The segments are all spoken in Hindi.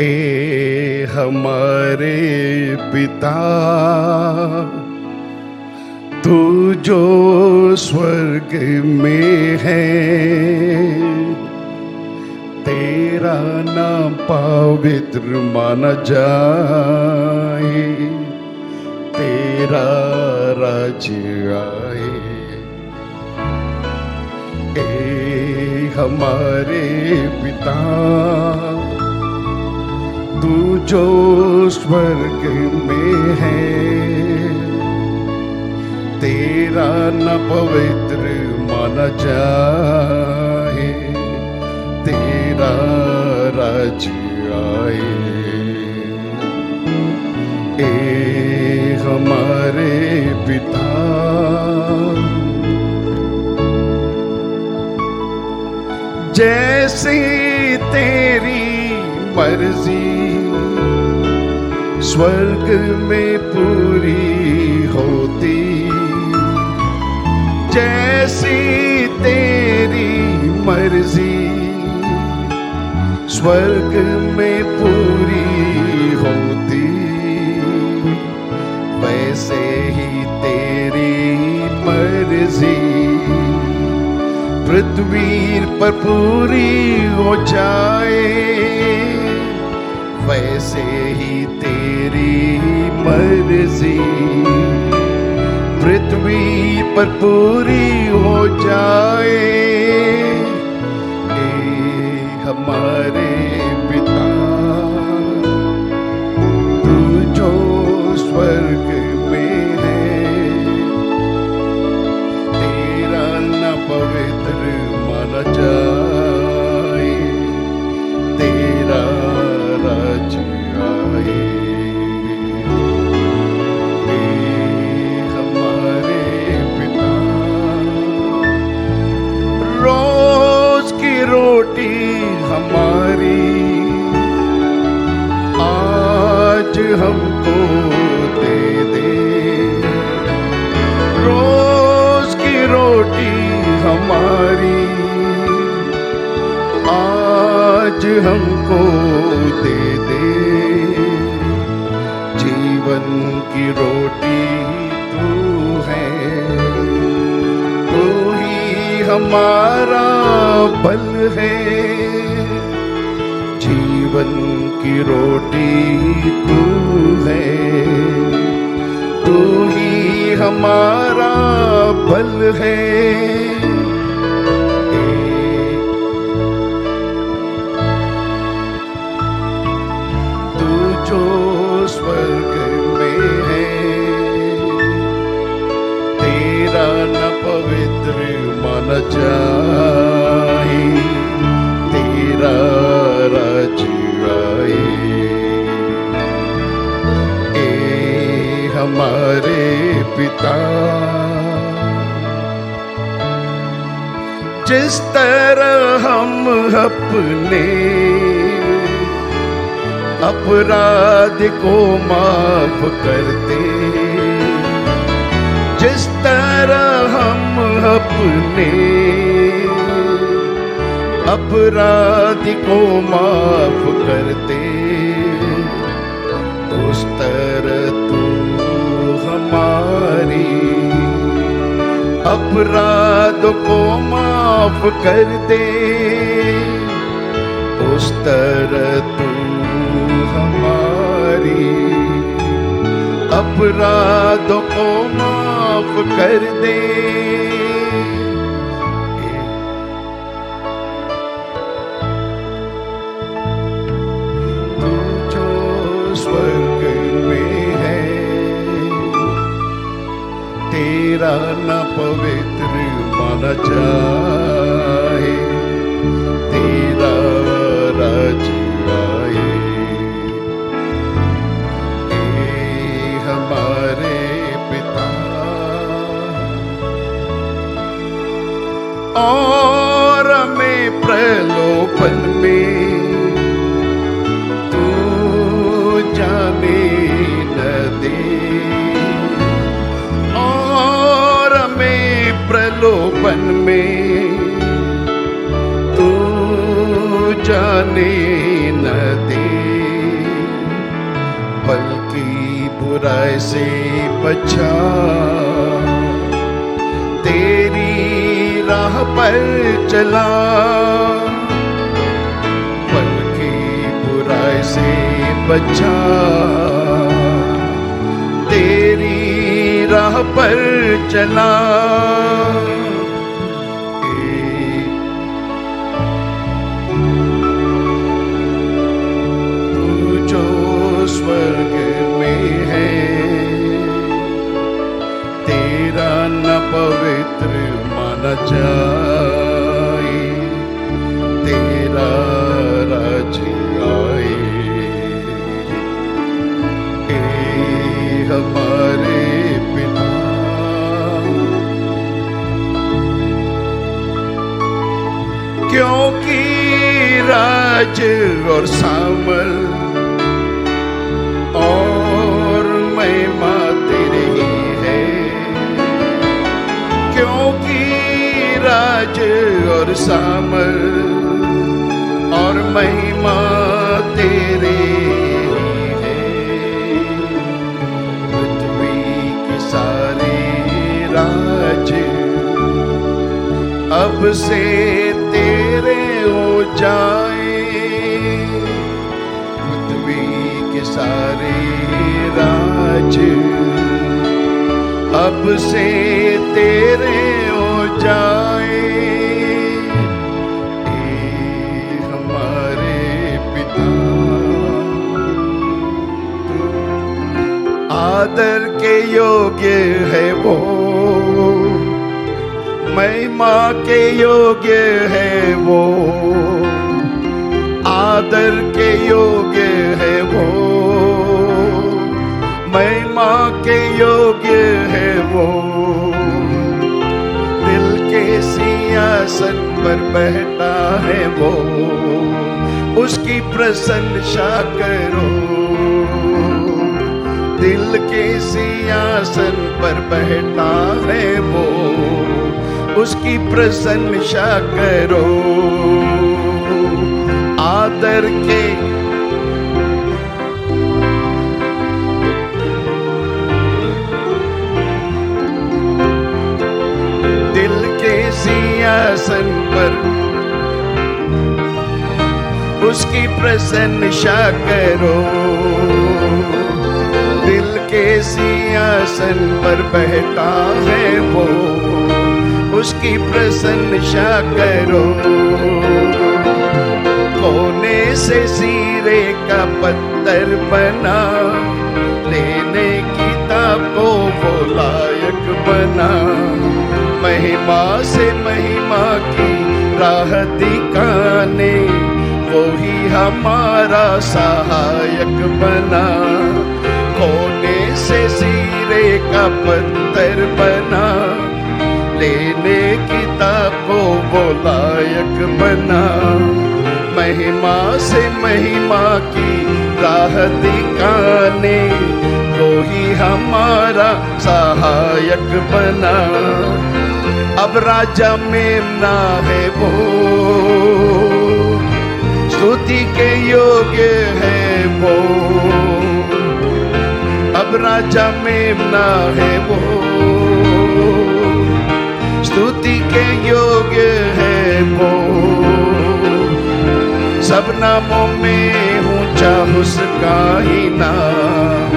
ए हमारे पिता, तू जो स्वर्ग में है, तेरा नाम पवित्र माना जाए, तेरा राज्य आए। ए हमारे पिता, तू जो स्वर्ग में है, तेरा नाम पवित्र माना जाए, तेरा राज्य आए। ए हमारे पिता, जैसे तेरी मर्जी स्वर्ग में पूरी होती, जैसी तेरी मर्जी स्वर्ग में पूरी होती, वैसे ही तेरी मर्जी पृथ्वी पर पूरी हो जाए, वैसे ही तेरी मर्जी पृथ्वी पर पूरी हो जाए। ए हमारे पिता, तू जो स्वर्ग में है, तेरा नाम पवित्र माना जाए, तेरा राज्य आए। ए हमारे पिता, रोज की रोटी हमारी आज हमको दे दे, रोज की रोटी हमारी आज हमको दे दे, जीवन की रोटी तू है, तू ही हमारा बल है, जीवन की रोटी तू है, तू ही हमारा बल है। जो स्वर्ग में है, तेरा नाम पवित्र माना जाए, तेरा राज्य आए। ए हमारे पिता, जिस तरह हम अपने अपराध को माफ करते, जिस तरह हम अपने अपराध को माफ करते, उस तरह तू हमारी अपराध को माफ कर दे, उस तरह तू हमारी अपराधों को माफ कर दे। तू जो स्वर्ग में है, तेरा नाम पवित्र माना जाए, तेरा राज्य आए। हमारे पिता, और हमें प्रलोभन में तू जाने न दे, और हमें प्रलोभन में तू जाने न दे। पल की बुराई से बचा, तेरी राह पर चला। पल की बुराई से बचा, तेरी राह पर चला। स्वर्ग में है, तेरा न पवित्र माना जाए, तेरा राज्य आए। ए हमारे पिता, क्योंकि राज और सामर्थ और महिमा तेरे ही है, क्योंकि राज और सामर्थ और महिमा तेरे ही है। पृथ्वी के सारे राज अब से तेरे हो जाए, सारे राज अब से तेरे हो जाए। ए हमारे पिता, आदर के योग्य है वो, महिमा के योग्य है वो, आदर के योग्य है वो, महिमा के योग्य है वो। दिल के सिंहासन पर बैठा है वो, उसकी प्रशंसा करो। दिल के सिंहासन पर बैठा है वो, उसकी प्रशंसा करो। आदर के दिल के सिंहासन पर उसकी प्रशंसा करो। दिल के सिंहासन पर बैठा है वो, उसकी प्रशंसा करो। कोने से सीरे का पत्थर बना, लेने किताब को वो लायक बना। महिमा से महिमा की राह दिखाने, वो ही हमारा सहायक बना। कोने से सीरे का पत्थर बना, लेने किताब को वो लायक बना। महिमा से महिमा की राह दिखाने, वो ही हमारा सहायक बना। अब राजा मेमना है वो, स्तुति के योग्य है वो। अब राजा मेमना है वो, स्तुति के योग्य है वो। सब नामों में ऊंचा उसका ही नाम,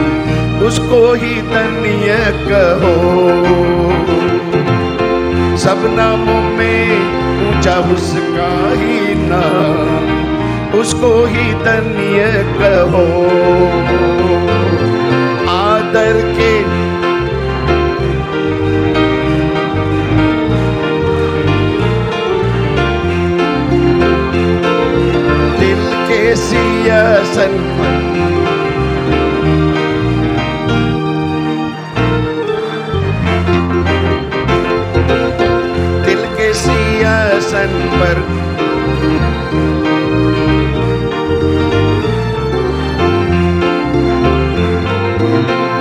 उसको ही धन्य कहो। सब नामों में ऊंचा उसका ही नाम, उसको ही धन्य कहो। आदर के सिंहासन दिल के सिंहासन पर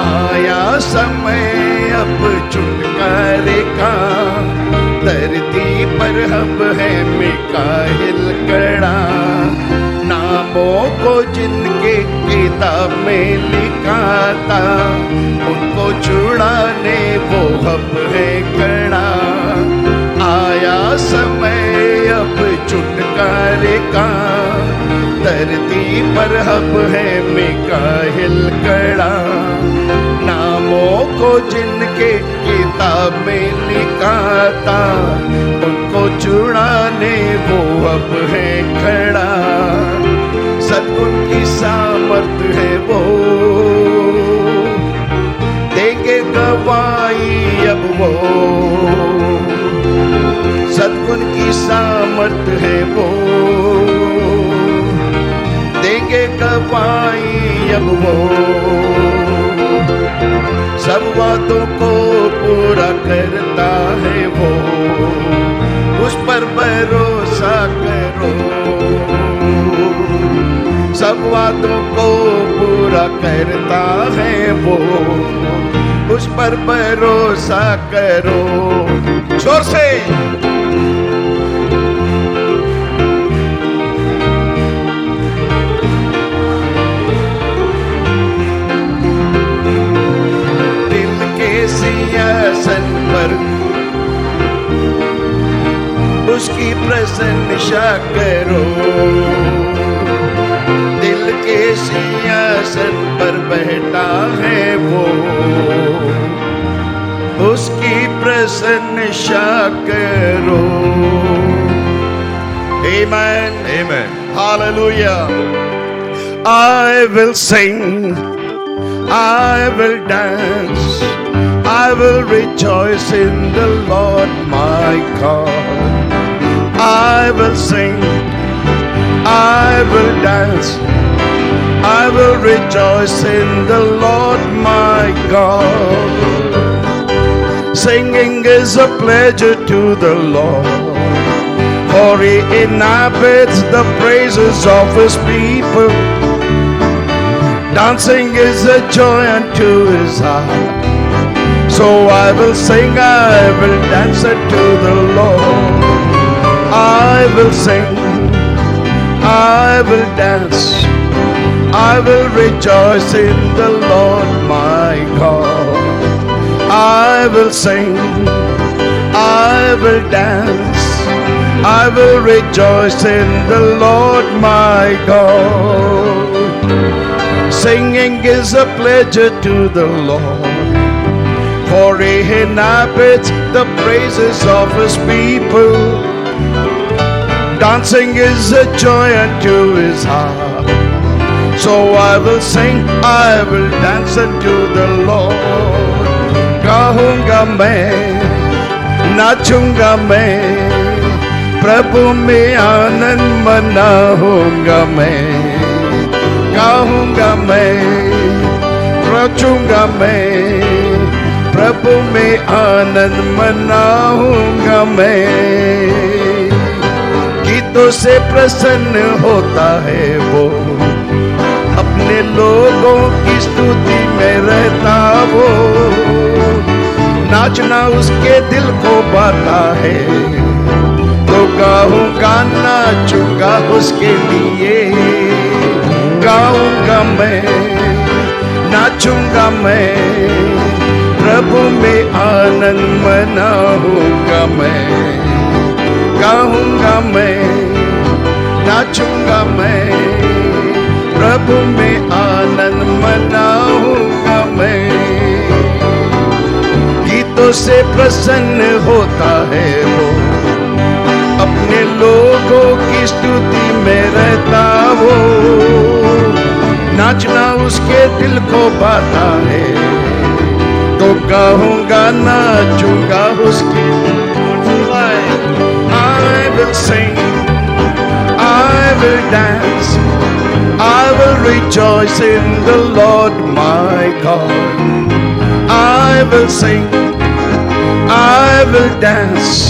आया समय अब छुटकारे का। धरती पर हम है मिकाएल कड़ा, नाम नामों को जिनके किताब में लिखा था, उनको छुड़ाने वो अब है खड़ा। आया समय अब छुटकारे का, धरती पर अब है मिकाएल खड़ा। नामों को जिनके किताब में लिखा था, उनको छुड़ाने वो अब है खड़ा। सद्गुण की सामर्थ है वो, देंगे गवाही अब वो। सद्गुण की सामर्थ है वो, देंगे गवाही अब वो। सब बातों को पूरा करता है वो, उस पर भरोसा करो। सब बातों को पूरा करता है वो, उस पर भरोसा करो। जोर से सिंहासन पर उसकी प्रशंसा करो। दिल के सिंहासन पर बैठा है वो, उसकी प्रशंसा करो। Amen. Amen. Hallelujah. I will sing, I will dance, I will rejoice in the Lord my God. I will sing, I will dance, I will rejoice in the Lord my God. Singing is a pleasure to the Lord, for He inhabits the praises of His people. Dancing is a joy unto His heart. So I will sing, I will dance unto the Lord. I will sing, I will dance, I will rejoice in the Lord my God. I will sing, I will dance, I will rejoice in the Lord my God. Singing is a pleasure to the Lord, for He inhabits the praises of His people. Dancing is a joy unto His heart. So I will sing, I will dance unto the Lord. गाऊंगा मैं, नाचूंगा मैं, प्रभु में आनंद मनाऊंगा मैं। गाऊंगा मैं, नाचूंगा मैं, प्रभु में आनंद मनाऊंगा मैं। गीतों से प्रसन्न होता है वो, अपने लोगों की स्तुति में रहता वो। नाचना उसके दिल को भाता है, तो गाऊंगा नाचूंगा उसके लिए। गाऊंगा मैं, नाचूंगा मैं, प्रभु में आनंद मनाऊंगा मैं। गाऊंगा मैं, नाचूंगा मैं, प्रभु में आनंद मनाऊंगा मैं। गीतों से प्रसन्न होता है वो, अपने लोगों की स्तुति में रहता वो। नाचना उसके दिल को भाता है, तो गाऊंगा नाचूंगा उसके। I will sing, I will dance, I will rejoice in the Lord my God. I will sing, I will dance,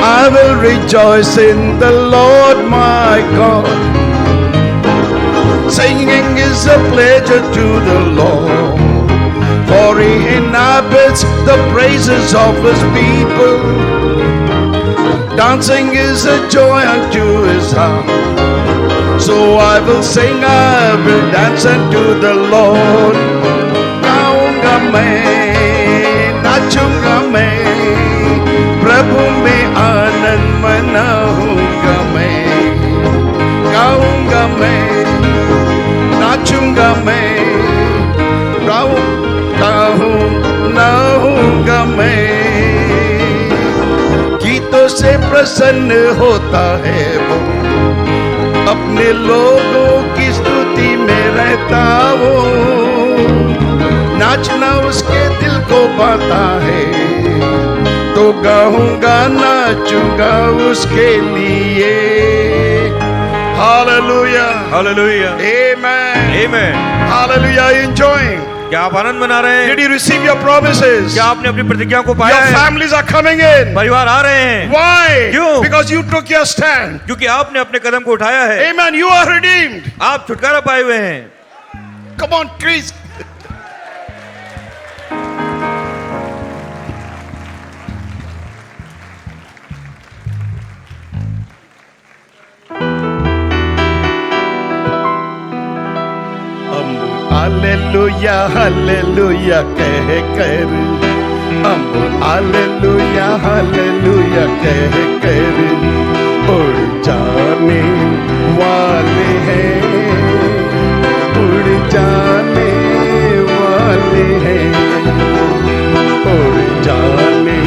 I will rejoice in the Lord my God. Singing is a pleasure to the Lord, for He inhabits the praises of His people. Dancing is a joy unto His heart. So I will sing, I will dance unto the Lord. गाऊंगा मैं, नाचूंगा मैं, प्रभु में आनंद मनाऊंगा मैं. गाऊंगा मैं, नाचूंगा मैं, गाऊंगा मैं. गीतों से प्रसन्न होता है वो, अपने लोगों की स्तुति में रहता वो. नाचना उसके दिल को भाता है, तो गाऊंगा नाचूंगा उसके लिए. Hallelujah, Hallelujah. Amen, Amen. Hallelujah. Are you enjoying? क्या आप आनंद मना रहे हैं? Did you receive your promises? क्या आपने अपनी प्रतिज्ञा को पाया Your है? families are coming in. परिवार आ रहे हैं. Why? क्यों? Because you took your stand. क्योंकि आपने अपने कदम को उठाया है. Amen. You are redeemed. आप छुटकारा पाए हुए हैं. Come on, Chris. Hallelujah hallelujah कह कर, हम हालेलुया हालेलुया कह कर उड़ जाने वाले हैं, उड़ जाने वाले हैं, उड़ जाने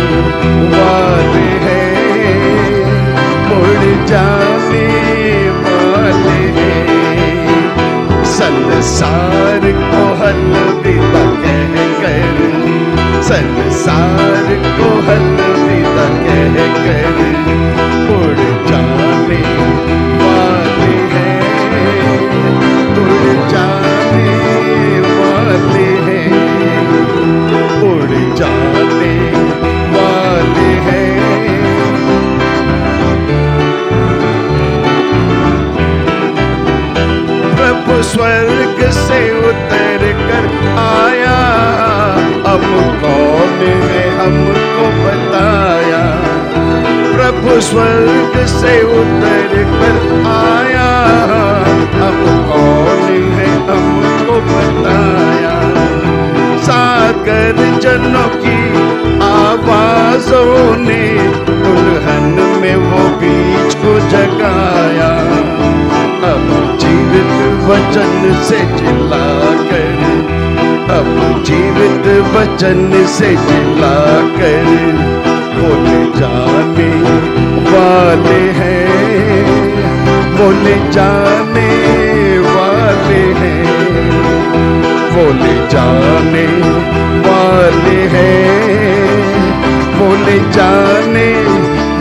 वाले हैं, उड़ जाने वाले हैं. संसार को अलविदा कह कर, संसार को अलविदा कह कर उड़ जाने वाले हैं, उड़ जाने वाले हैं, उड़ जाने वाले हैं. प्रभु स्वर्ग से उतर कर आया, अब कौन है हमको बताया. प्रभु स्वर्ग से उतर कर आया, अब कौन है हमको बताया. सागर जनों की आवाजों ने दुल्हन में वो बीच को जगाया. अब जीवित वचन से चिल्लाकर, अब जीवित वचन से चिल्लाकर बोले जाने वाले हैं, बोले जाने वाले हैं, बोले जाने वाले हैं, बोले जाने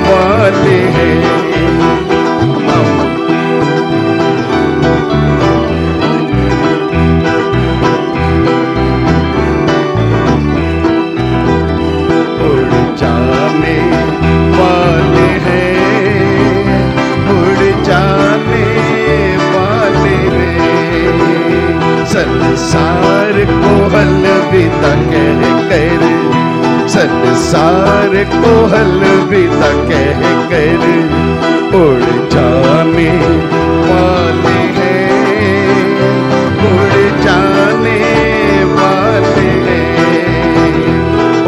वाले हैं. संसार को अलविदा कह कर, संसार को अलविदा कह कर उड़ जाने वाले हैं, उड़ जाने वाले हैं,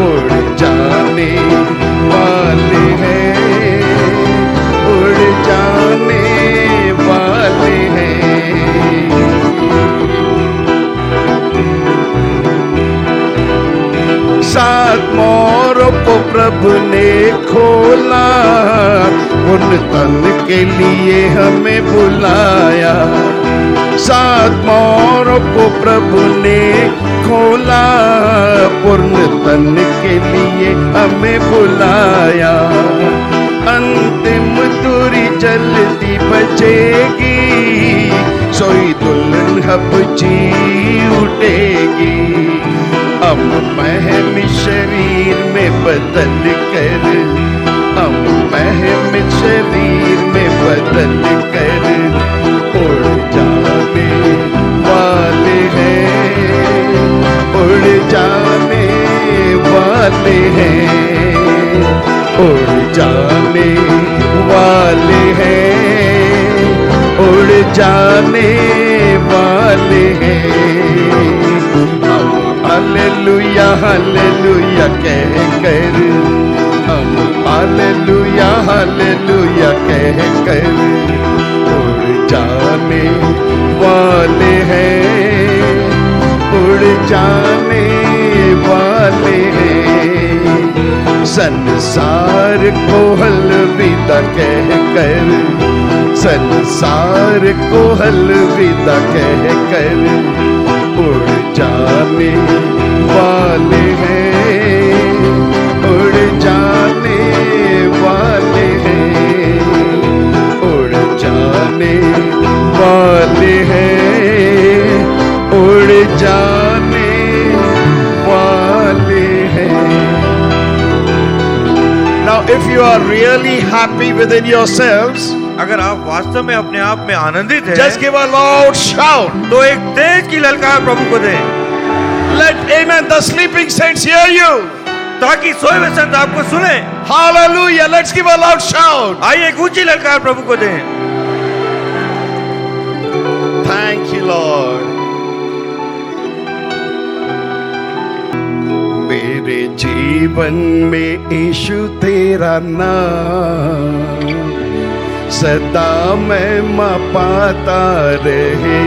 उड़ जाने वाले हैं, उड़ जाने वाले हैं. सात मोरों को प्रभु ने खोला, उन तन के लिए हमें बुलाया. सात मोरों को प्रभु ने खोला, पूर्ण तन के लिए हमें बुलाया. अंतिम दूरी जल्दी बजेगी, सोई दुल्हन अब जी उठेगी. हम महम शरीर में बदल कर, हम महम शरीर में बदल कर उड़ जाने वाले हैं, उड़ जाने वाले हैं, उड़ जाने वाले हैं, उड़ जाने वाले हैं। हम हालेलुया हालेलुया कह कर, हम हालेलुया हालेलुया कह कर उड़ जाने वाले हैं, उड़ जाने वाले हैं। संसार को अलविदा कह कर, संसार को अलविदा कह कर उड़ जाने वाले हैं, उड़ जाने वाले हैं, उड़ जाने वाले हैं, उड़ जाने वाले हैं। Now if you are really happy within yourselves, अगर आप वास्तव में अपने आप में आनंदित हैं, just give a loud shout. तो एक तेज की ललकार प्रभु को दें, Let amen the sleeping saints hear you. ताकि सोए हुए संत आपको सुने। Hallelujah. Let's give a loud shout. आइए एक ऊंची ललकार प्रभु को दें। Thank you, Lord. मेरे जीवन में यीशु तेरा नाम सदा महिमा पाता रहे।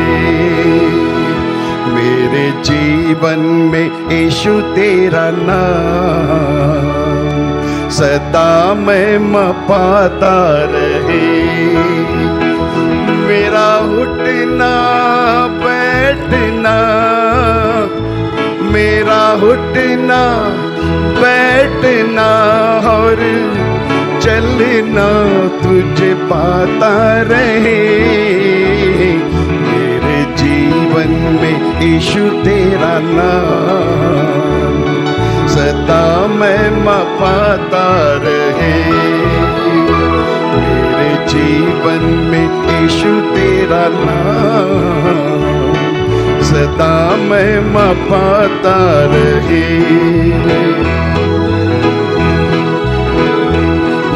मेरे जीवन में यीशु तेरा नाम सदा महिमा पाता रहे। मेरा उठना बैठना, मेरा उठना बैठना और चलना तुझे पाता रहे। मेरे जीवन में यीशु तेरा नाम सदा महिमा पाता रहे। मेरे जीवन में यीशु तेरा नाम सदा महिमा पाता रहे।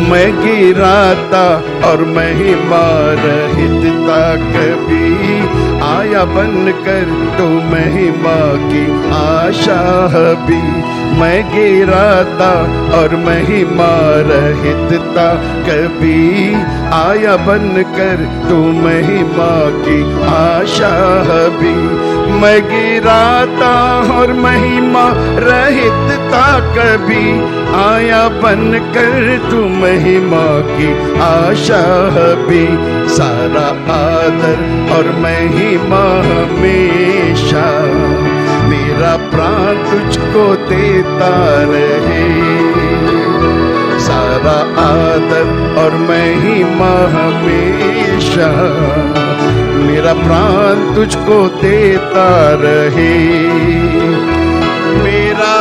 मैं गिराता और महिमा रहित था कभी, आया बनकर तो महिमा की आशा भी। मैं गिराता और महिमा रहित था कभी, आया बनकर तो महिमा की आशा भी। मैं गिराता और महिमा रहित था कभी, आया बनकर तू महिमा की आशा भी। सारा आदर और महिमा हमेशा मेरा प्राण तुझको देता रहे। सारा आदर और महिमा हमेशा मेरा प्राण तुझको देता रहे। मेरा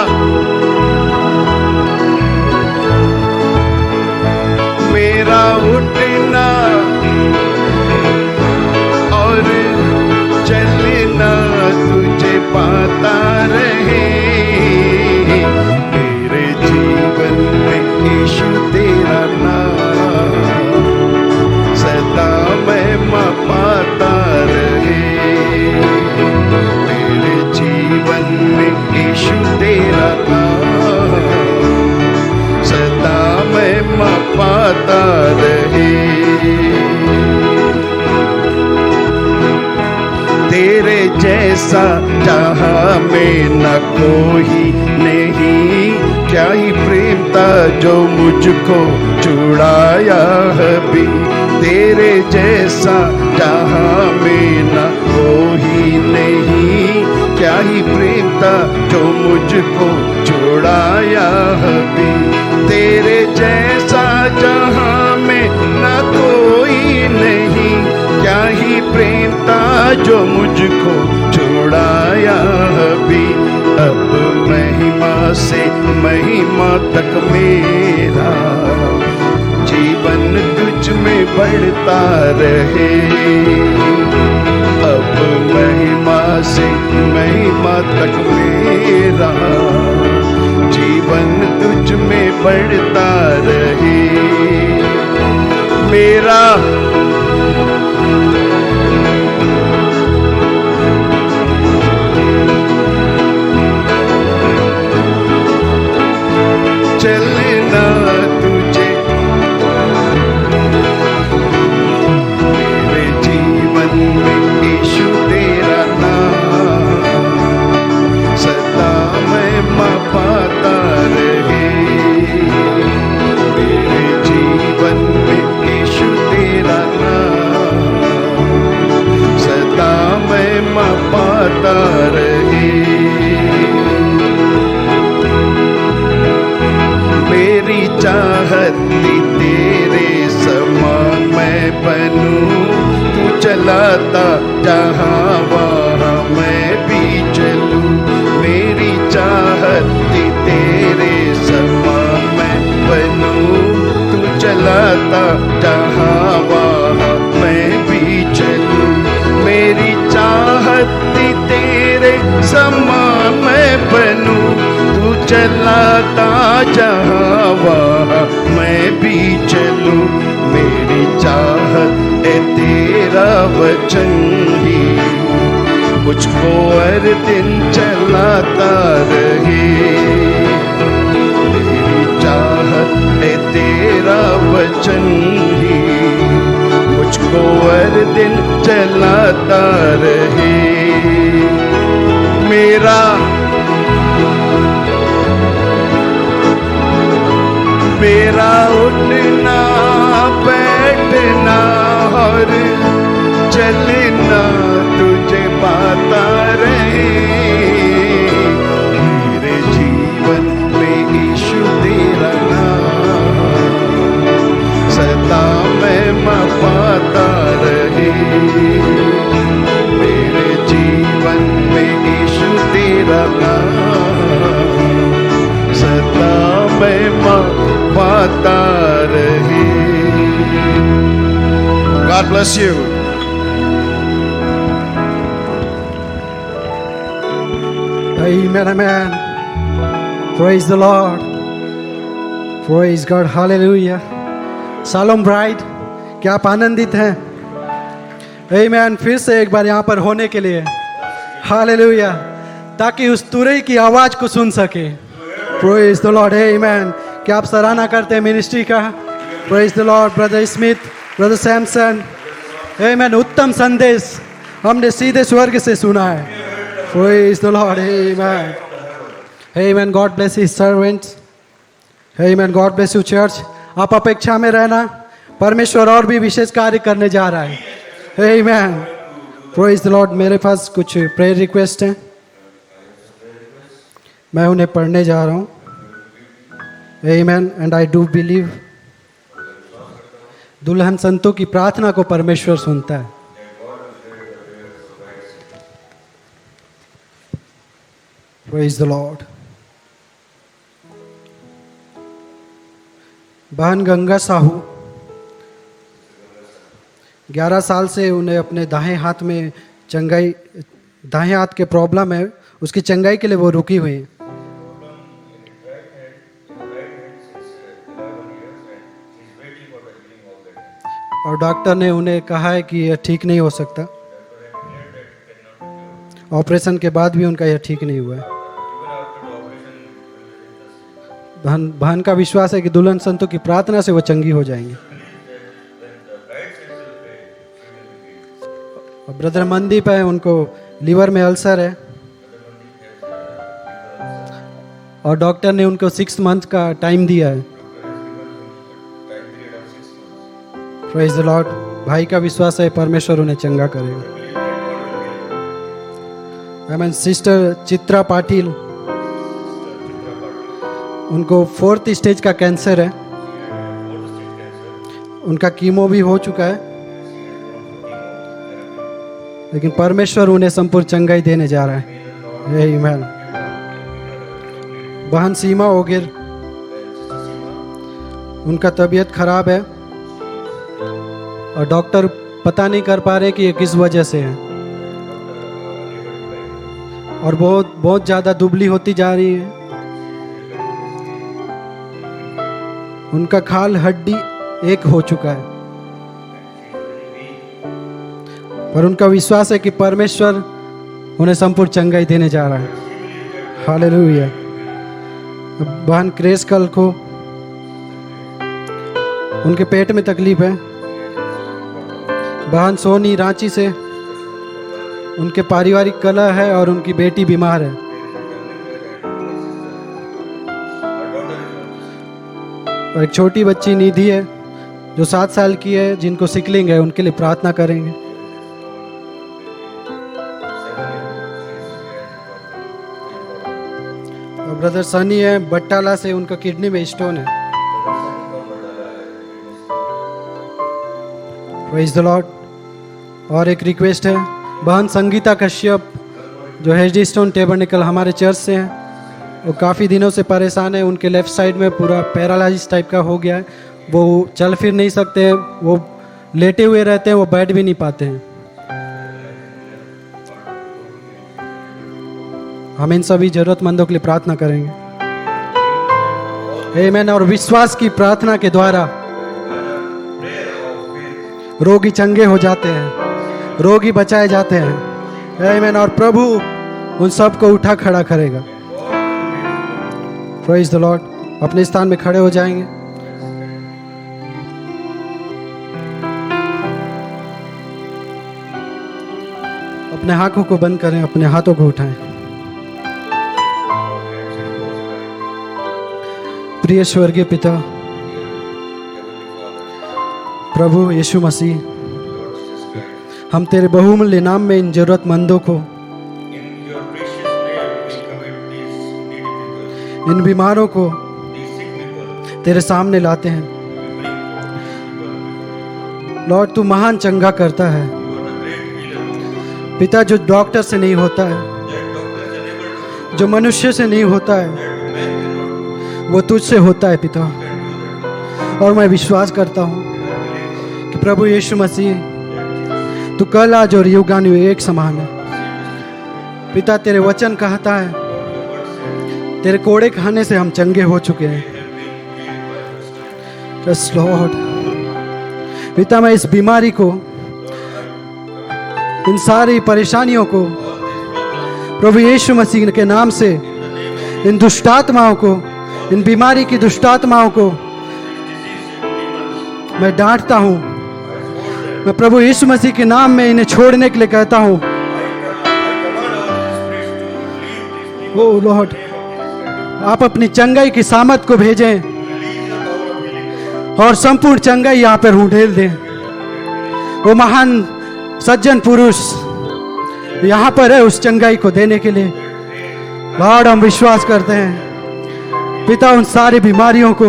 मेरा उठना और चलना तुझे पाता रहे। मेरे जीवन में यीशु तेरा नाम सदा महिमा पाता रहे। मेरे जीवन में यीशु तेरा नाम सदा महिमा पाता रहे। तेरे जैसा जहां में न कोई नहीं, क्या ही प्रेम था जो मुझको छुड़ाया भी। तेरे जैसा जहां में न कोई नहीं, क्या ही प्रेम था जो मुझको छुड़ाया भी। तेरे जैसा जहां में न कोई नहीं, क्या ही प्रेम था जो मुझको छुड़ाया भी। अब महिमा से महिमा तक मेरा जीवन तुझ में बढ़ता रहे। अब महिमा से महिमा तक मेरा जीवन तुझ में बढ़ता रहे। मेरा समान मैं बनूं, तू चलाता जहाँ वहाँ मैं भी चलूं। मेरी चाहत है तेरा वचन ही, मुझको हर दिन चलाता रहे। मेरी चाहत है तेरा वचन ही, मुझको हर दिन चलाता रहे। मेरा उठना बैठना और चलना तुझे पाता रहे। मेरे जीवन में यीशु तेरा नाम सदा मैं पाता रहे। मेरे जीवन में यीशु तेरा नाम सदा मैं पाता रहे। God bless you. Amen, amen. Praise the Lord. Praise God. Hallelujah. Shalom bride. क्या आप आनंदित हैं? Amen. फिर से एक बार यहाँ पर होने के लिए Hallelujah. ताकि उस तुरई की आवाज को सुन सके। Praise the Lord. Amen. क्या आप सराहना करते हैं मिनिस्ट्री का? Praise the Lord. Brother Smith, Brother Samson. Amen. उत्तम संदेश हमने सीधे स्वर्ग से सुना है। Praise the Lord. Amen. Amen. God bless His servants. Amen. God bless you church. आप अपेक्षा में रहना, परमेश्वर और भी विशेष कार्य करने जा रहा है। Amen. Praise the Lord. मेरे पास कुछ प्रेयर रिक्वेस्ट हैं, मैं उन्हें पढ़ने जा रहा हूँ। Amen. And I do believe दुल्हन संतों की प्रार्थना को परमेश्वर सुनता है। Praise the Lord. बहन गंगा साहू 11 साल से उन्हें अपने दाएं हाथ में चंगाई, दाएं हाथ के प्रॉब्लम है, उसकी चंगाई के लिए वो रुकी हुई हैं। और डॉक्टर ने उन्हें कहा है कि यह ठीक नहीं हो सकता। ऑपरेशन के बाद भी उनका यह ठीक नहीं हुआ है। बहन का विश्वास है कि दुल्हन संतों की प्रार्थना से वो चंगी हो जाएंगे। और ब्रदर मनदीप है, उनको लीवर में अल्सर है और डॉक्टर ने उनको 6 मंथ का टाइम दिया है। Praise the Lord. भाई का विश्वास है परमेश्वर उन्हें चंगा करेगा। आमीन। सिस्टर चित्रा पाटिल, उनको 4th स्टेज का कैंसर है, उनका कीमो भी हो चुका है, लेकिन परमेश्वर उन्हें संपूर्ण चंगाई देने जा रहा है। आमीन। बहन सीमा ओगिर, उनका तबीयत खराब है और डॉक्टर पता नहीं कर पा रहे कि ये किस वजह से है और बहुत ज़्यादा दुबली होती जा रही है। उनका खाल हड्डी एक हो चुका है, पर उनका विश्वास है कि परमेश्वर उन्हें संपूर्ण चंगाई देने जा रहा है। हालेलुया। बहन क्रेस कल को उनके पेट में तकलीफ है। बहन सोनी रांची से, उनके पारिवारिक कलह है और उनकी बेटी बीमार है। और एक छोटी बच्ची निधि है जो 7 साल की है, जिनको सिकलिंग है, उनके लिए प्रार्थना करेंगे। और ब्रदर सनी है बट्टाला से, उनका किडनी में स्टोन है। Praise the Lord. और एक रिक्वेस्ट है, बहन संगीता कश्यप जो हेडी स्टोन टेबरनिकल हमारे चर्च से हैं, वो काफ़ी दिनों से परेशान है। उनके लेफ़्ट साइड में पूरा पैरालाइज टाइप का हो गया है, वो चल फिर नहीं सकते, वो लेटे हुए रहते हैं, वो बैठ भी नहीं पाते हैं। हम इन सभी जरूरतमंदों के लिए प्रार्थना करेंगे। आमीन। और विश्वास की प्रार्थना के द्वारा रोगी चंगे हो जाते हैं, रोगी बचाए जाते हैं। आमीन। और प्रभु उन सबको उठा खड़ा करेगा। Praise the Lord. अपने स्थान में खड़े हो जाएंगे। अपने आंखों को बंद करें, अपने हाथों को उठाएं। प्रिय स्वर्गीय पिता, प्रभु यीशु मसीह, हम तेरे बहुमूल्य नाम में इन जरूरतमंदों को, इन बीमारों को तेरे सामने लाते हैं। लॉर्ड, तू महान चंगा करता है पिता, जो डॉक्टर से नहीं होता है, जो मनुष्य से नहीं होता है, वो तुझसे होता है पिता। और मैं विश्वास करता हूँ कि प्रभु यीशु मसीह, तू कल आज और युगानुयुग एक समान है पिता। तेरे वचन कहता है, तेरे कोड़े खाने से हम चंगे हो चुके हैं। Yes Lord. पिता, मैं इस बीमारी को, इन सारी परेशानियों को प्रभु यीशु मसीह के नाम से, इन दुष्टात्माओं को, इन बीमारी की दुष्टात्माओं को मैं डांटता हूं। मैं प्रभु यीशु मसीह के नाम में इन्हें छोड़ने के लिए कहता हूं। ओ लॉर्ड, आप अपनी चंगाई की सामर्थ को भेजें और संपूर्ण चंगाई यहाँ पर उंडेल दें। वो महान सज्जन पुरुष यहाँ पर है उस चंगाई को देने के लिए। लॉर्ड, हम विश्वास करते हैं पिता, उन सारी बीमारियों को,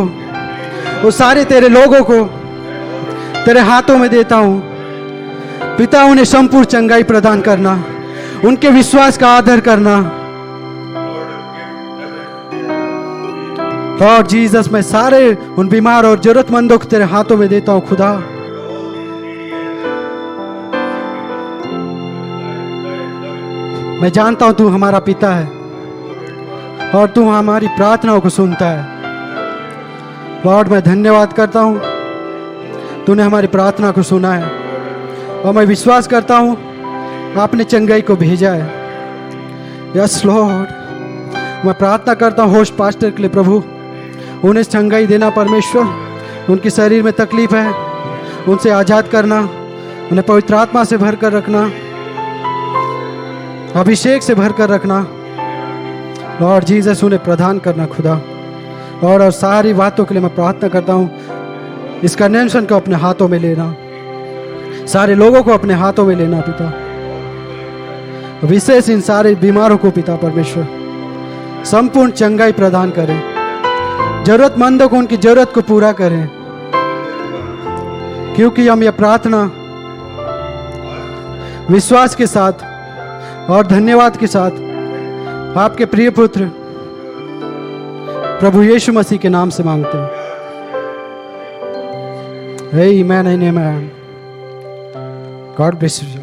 वो सारे तेरे लोगों को तेरे हाथों में देता हूँ पिता। उन्हें संपूर्ण चंगाई प्रदान करना, उनके विश्वास का आदर करना। लॉर्ड जीसस, मैं सारे उन बीमार और जरूरतमंदों को तेरे हाथों में देता हूँ खुदा। मैं जानता हूं तू हमारा पिता है और तू हमारी प्रार्थनाओं को सुनता है। लॉर्ड, मैं धन्यवाद करता हूं, तूने हमारी प्रार्थना को सुना है और मैं विश्वास करता हूं आपने चंगाई को भेजा है। Yes Lord. मैं प्रार्थना करता हूं होस्ट पास्टर के लिए प्रभु, उन्हें चंगाई देना परमेश्वर। उनके शरीर में तकलीफ है, उनसे आज़ाद करना, उन्हें पवित्र आत्मा से भर कर रखना, अभिषेक से भर कर रखना। लॉर्ड जीसस, उन्हें प्रदान करना खुदा। लॉर्ड, और सारी बातों के लिए मैं प्रार्थना करता हूँ, इस कन्वेंशन को अपने हाथों में लेना, सारे लोगों को अपने हाथों में लेना पिता। विशेष इन सारे बीमारों को पिता परमेश्वर संपूर्ण चंगाई प्रदान करें, जरूरतमंदों को उनकी जरूरत को पूरा करें, क्योंकि हम यह प्रार्थना विश्वास के साथ और धन्यवाद के साथ आपके प्रिय पुत्र प्रभु यीशु मसीह के नाम से मांगते हैं। आमीन, आमीन। God bless you.